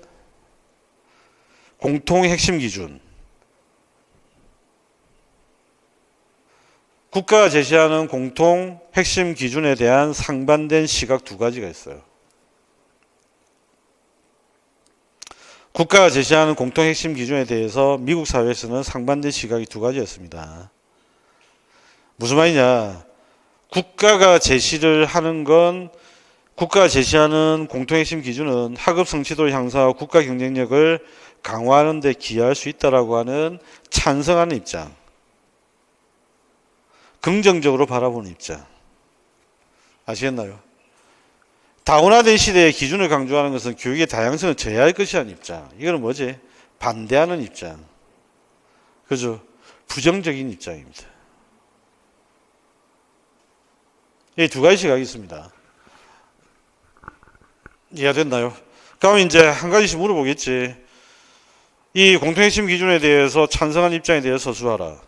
공통 핵심 기준, 국가가 제시하는 공통 핵심 기준에 대한 상반된 시각 두 가지가 있어요. 국가가 제시하는 공통 핵심 기준에 대해서 미국 사회에서는 상반된 시각이 두 가지였습니다. 무슨 말이냐? 국가가 제시를 하는 건 국가가 제시하는 공통 핵심 기준은 학업 성취도를 향상하고 국가 경쟁력을 강화하는 데 기여할 수 있다라고 하는 찬성하는 입장. 긍정적으로 바라보는 입장. 아시겠나요? 다원화된 시대의 기준을 강조하는 것은 교육의 다양성을 제어할 것이라는 입장. 이거는 뭐지? 반대하는 입장. 그죠? 부정적인 입장입니다. 이 두 가지 시각이 있습니다. 이해가 됐나요? 그럼 이제 한 가지씩 물어보겠지. 이 공통핵심 기준에 대해서 찬성한 입장에 대해서 서술하라.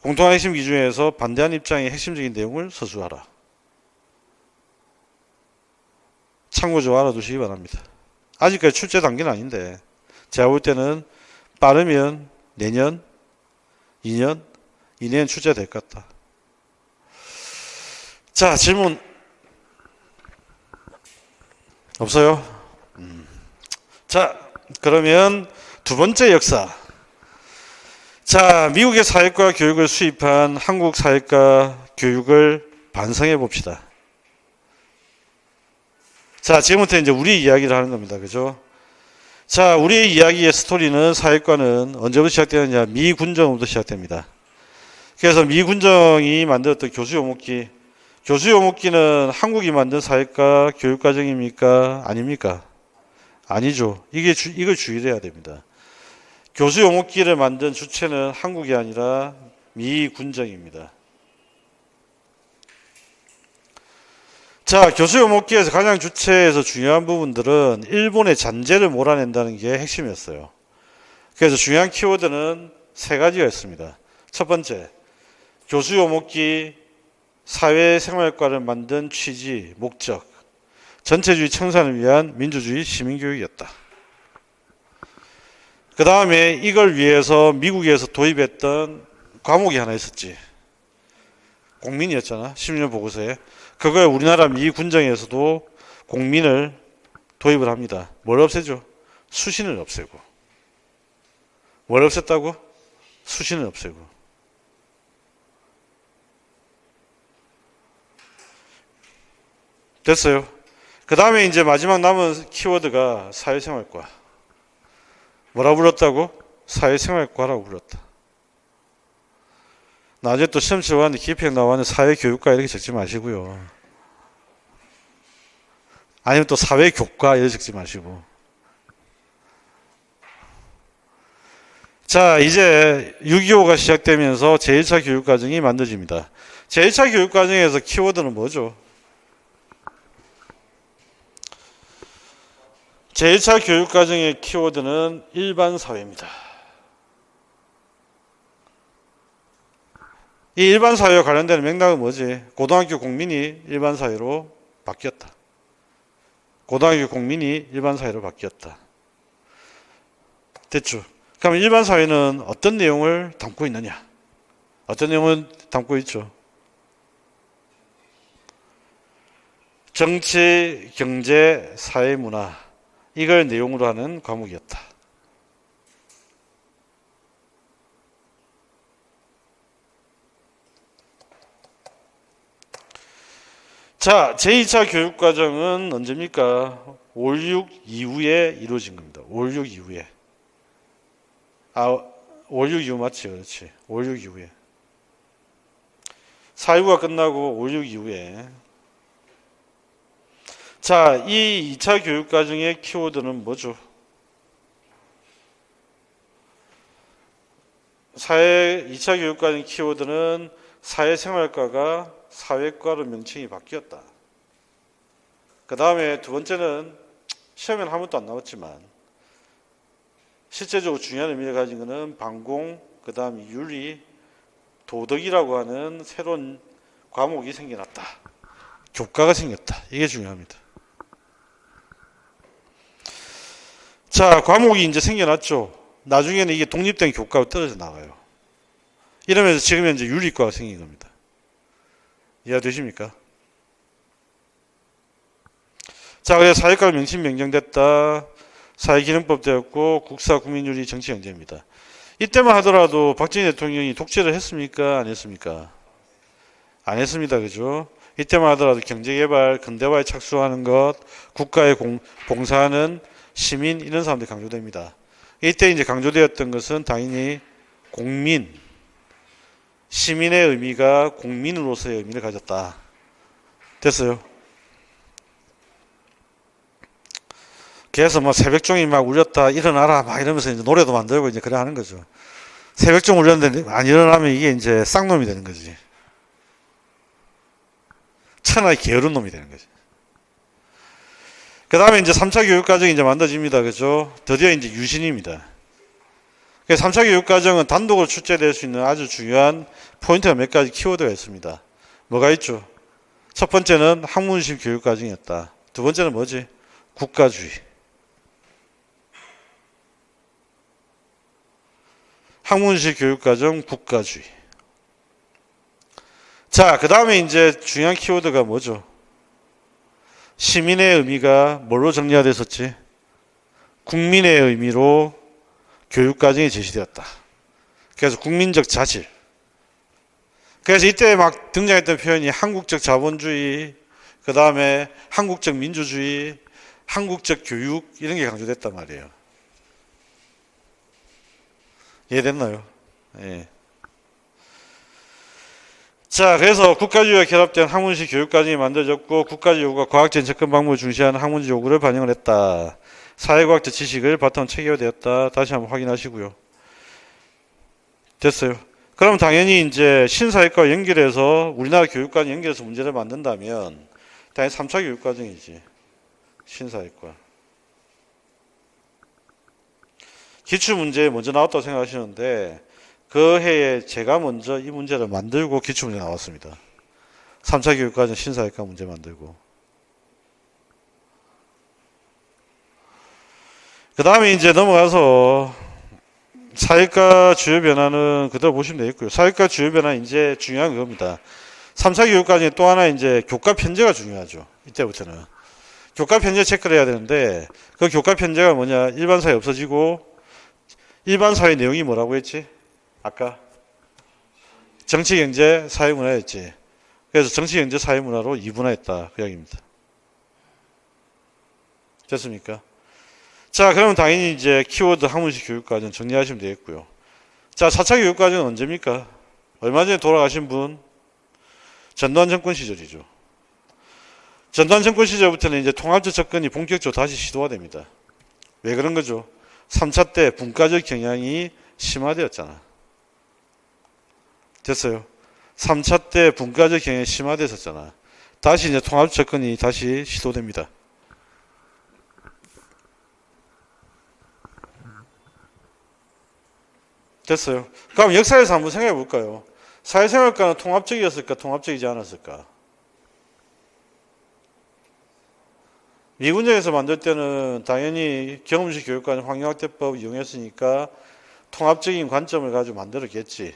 공통핵심 기준에서 반대한 입장의 핵심적인 내용을 서술하라. 참고적으로 알아두시기 바랍니다. 아직까지 출제 단계는 아닌데 제가 볼 때는 빠르면 내년, 2년 이내엔 출제될 것 같다. 자, 질문 없어요? 자, 그러면 두 번째 역사. 자, 미국의 사회과 교육을 수입한 한국 사회과 교육을 반성해 봅시다. 자, 지금부터 이제 우리 이야기를 하는 겁니다. 그죠? 자, 우리의 이야기의 스토리는 사회과는 언제부터 시작되느냐? 미군정부터 시작됩니다. 그래서 미군정이 만들었던 교수 요목기. 교수 요목기는 한국이 만든 사회과 교육과정입니까? 아닙니까? 아니죠. 이걸 주의해야 됩니다. 교수 요목기를 만든 주체는 한국이 아니라 미군정입니다. 자, 교수 요목기에서 가장 주체에서 중요한 부분들은 일본의 잔재를 몰아낸다는 게 핵심이었어요. 그래서 중요한 키워드는 세 가지가 있습니다. 첫 번째, 교수 요목기 사회생활과를 만든 취지, 목적, 전체주의 청산을 위한 민주주의 시민교육이었다. 그 다음에 이걸 위해서 미국에서 도입했던 과목이 하나 있었지. 공민이었잖아. 10년 보고서에. 그거에 우리나라 미 군정에서도 공민을 도입을 합니다. 뭘 없애죠? 수신을 없애고. 뭘 없앴다고? 수신을 없애고. 됐어요. 그 다음에 이제 마지막 남은 키워드가 사회생활과. 뭐라 불렀다고? 사회생활과라고 불렀다. 나중에 또 시험 치러 왔는데 기획 나왔는데 사회교육과 이렇게 적지 마시고요. 아니면 또 사회교과 이렇게 적지 마시고. 자, 이제 6.25가 시작되면서 제1차 교육과정이 만들어집니다. 제1차 교육과정에서 키워드는 뭐죠? 제1차 교육과정의 키워드는 일반사회입니다. 이 일반사회와 관련되는 맥락은 뭐지? 고등학교 국민이 일반사회로 바뀌었다. 고등학교 국민이 일반사회로 바뀌었다. 됐죠? 그럼 일반사회는 어떤 내용을 담고 있느냐? 어떤 내용을 담고 있죠? 정치, 경제, 사회, 문화 이걸 내용으로 하는 과목이었다. 자, 제2차 교육과정은 언제입니까? 5.16 이후에 이루어진 겁니다. 5.16 이후에. 5.16 이후 맞지? 그렇지. 5.16 이후에. 4.19가 끝나고 5.16 이후에. 자, 이 2차 교육과정의 키워드는 뭐죠? 2차 교육과정 키워드는 사회생활과가 사회과로 명칭이 바뀌었다. 그 다음에 두 번째는 시험에는 한 번도 안 나왔지만 실제적으로 중요한 의미를 가진 것은 반공, 그 다음 윤리, 도덕이라고 하는 새로운 과목이 생겨났다. 교과가 생겼다. 이게 중요합니다. 자, 과목이 이제 생겨났죠. 나중에는 이게 독립된 교과로 떨어져 나가요. 이러면서 지금 현재 윤리과가 생긴 겁니다. 이해되십니까? 자, 그래서 사회과로 명칭 변경됐다. 사회기능법 되었고 국사국민윤리 정치경제입니다. 이때만 하더라도 박정희 대통령이 독재를 했습니까? 안 했습니까? 안 했습니다. 그죠? 이때만 하더라도 경제개발, 근대화에 착수하는 것, 국가에 봉사하는 시민 이런 사람들이 강조됩니다. 이때 이제 강조되었던 것은 당연히 공민, 시민의 의미가 공민으로서의 의미를 가졌다. 됐어요? 그래서 뭐 새벽종이 막 울렸다, 일어나라 막 이러면서 이제 노래도 만들고 이제 그래 하는 거죠. 새벽종 울렸는데 안 일어나면 이게 이제 쌍놈이 되는 거지. 천하의 게으른 놈이 되는 거지. 그 다음에 이제 3차 교육과정이 이제 만들어집니다. 그죠? 드디어 이제 유신입니다. 3차 교육과정은 단독으로 출제될 수 있는 아주 중요한 포인트가 몇 가지 키워드가 있습니다. 뭐가 있죠? 첫 번째는 학문식 교육과정이었다. 두 번째는 뭐지? 국가주의. 학문식 교육과정 국가주의. 자, 그 다음에 이제 중요한 키워드가 뭐죠? 시민의 의미가 뭘로 정리가 됐었지? 국민의 의미로 교육과정이 제시되었다. 그래서 국민적 자질. 그래서 이때 막 등장했던 표현이 한국적 자본주의, 그 다음에 한국적 민주주의, 한국적 교육 이런 게 강조됐단 말이에요. 이해됐나요? 예. 자, 그래서 국가주의와 결합된 학문식 교육과정이 만들어졌고 국가주의 요구가 과학적인 접근 방법을 중시하는 학문적 요구를 반영을 했다. 사회과학적 지식을 바탕으로 체계화되었다. 다시 한번 확인하시고요. 됐어요. 그럼 당연히 이제 신사회과 연결해서 우리나라 교육과정 연결해서 문제를 만든다면 당연히 3차 교육과정이지. 신사회과. 기출문제에 먼저 나왔다고 생각하시는데 그 해에 제가 먼저 이 문제를 만들고 기출문제 나왔습니다. 3차 교육과정 신사학과 문제 만들고. 그 다음에 이제 넘어가서 사회과 주요 변화는 그대로 보시면 되겠고요. 사회과 주요 변화 이제 중요한 겁니다. 3차 교육과정에 또 하나 이제 교과 편제가 중요하죠. 이때부터는. 교과 편제 체크를 해야 되는데 그 교과 편제가 뭐냐. 일반 사회 없어지고 일반 사회 내용이 뭐라고 했지? 아까 정치, 경제, 사회문화였지. 그래서 정치, 경제, 사회문화로 이분화했다. 그 이야기입니다. 됐습니까? 자, 그러면 당연히 이제 키워드 학문식 교육과정 정리하시면 되겠고요. 자, 4차 교육과정은 언제입니까? 얼마 전에 돌아가신 분, 전두환 정권 시절이죠. 전두환 정권 시절부터는 이제 통합적 접근이 본격적으로 다시 시도가 됩니다. 왜 그런 거죠? 3차 때 분과적 경향이 심화되었잖아. 됐어요? 3차 때 분과적 경향이 심화됐었잖아. 다시 이제 통합 접근이 다시 시도됩니다. 됐어요. 그럼 역사에서 한번 생각해 볼까요? 사회생활과는 통합적이었을까, 통합적이지 않았을까? 미군정에서 만들 때는 당연히 경험식 교육과정 환경학대법 이용했으니까 통합적인 관점을 가지고 만들었겠지.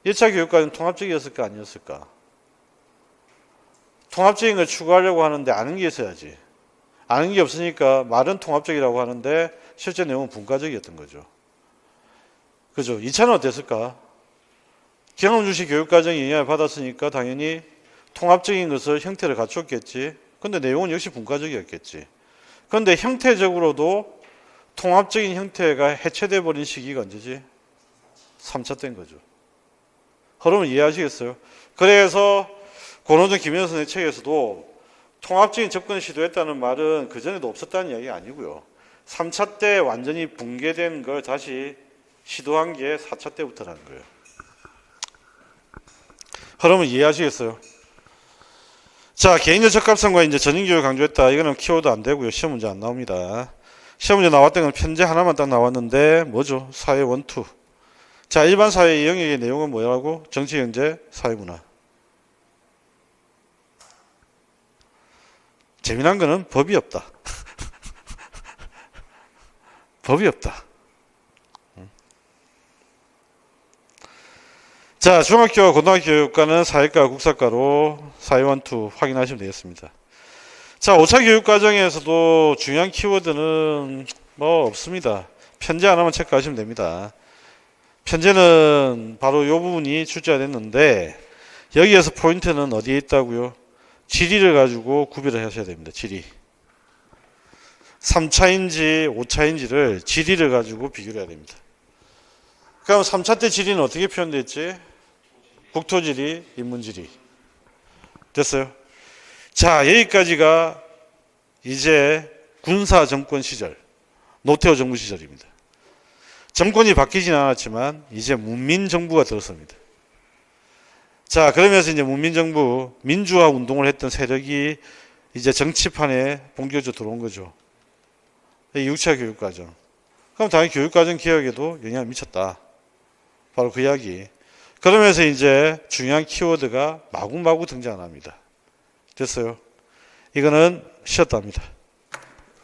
1차 교육과정은 통합적이었을까, 아니었을까? 통합적인 걸 추구하려고 하는데 아는 게 있어야지. 아는 게 없으니까 말은 통합적이라고 하는데 실제 내용은 분과적이었던 거죠. 그죠? 2차는 어땠을까? 경험주식 교육과정이 영향을 받았으니까 당연히 통합적인 것을 형태를 갖췄겠지. 근데 내용은 역시 분과적이었겠지. 그런데 형태적으로도 통합적인 형태가 해체돼 버린 시기가 언제지? 3차 때인 거죠. 흐름을 이해하시겠어요? 그래서 권호준 김현선의 책에서도 통합적인 접근을 시도했다는 말은 그전에도 없었다는 이야기가 아니고요. 3차 때 완전히 붕괴된 걸 다시 시도한 게 4차 때부터라는 거예요. 흐름을 이해하시겠어요? 자, 개인적 적합성과 이제 전인교육을 강조했다. 이거는 키워드 안 되고요. 시험 문제 안 나옵니다. 시험 문제 나왔던 건 편제 하나만 딱 나왔는데 뭐죠? 사회 원투. 자, 일반 사회 영역의 내용은 뭐라고? 정치, 경제, 사회문화. 재미난 거는 법이 없다. 법이 없다. 자, 중학교와 고등학교 교육과는 사회과, 국사과로 사회원투 확인하시면 되겠습니다. 자, 5차 교육과정에서도 중요한 키워드는 뭐 없습니다. 편제 하나만 체크하시면 됩니다. 편제는 바로 이 부분이 출제가 됐는데 여기에서 포인트는 어디에 있다고요? 지리를 가지고 구별을 하셔야 됩니다. 지리. 3차인지 5차인지를 지리를 가지고 비교를 해야 됩니다. 그럼 3차 때 지리는 어떻게 표현됐지? 국토지리, 인문지리. 됐어요? 자, 여기까지가 이제 군사정권 시절, 노태우 정부 시절입니다. 정권이 바뀌진 않았지만 이제 문민정부가 들어섭니다. 자, 그러면서 이제 문민정부, 민주화 운동을 했던 세력이 이제 정치판에 본격적으로 들어온 거죠. 6차 교육과정. 그럼 당연히 교육과정 개혁에도 영향을 미쳤다. 바로 그 이야기. 그러면서 이제 중요한 키워드가 마구마구 등장 안 합니다. 됐어요? 이거는 쉬었답니다.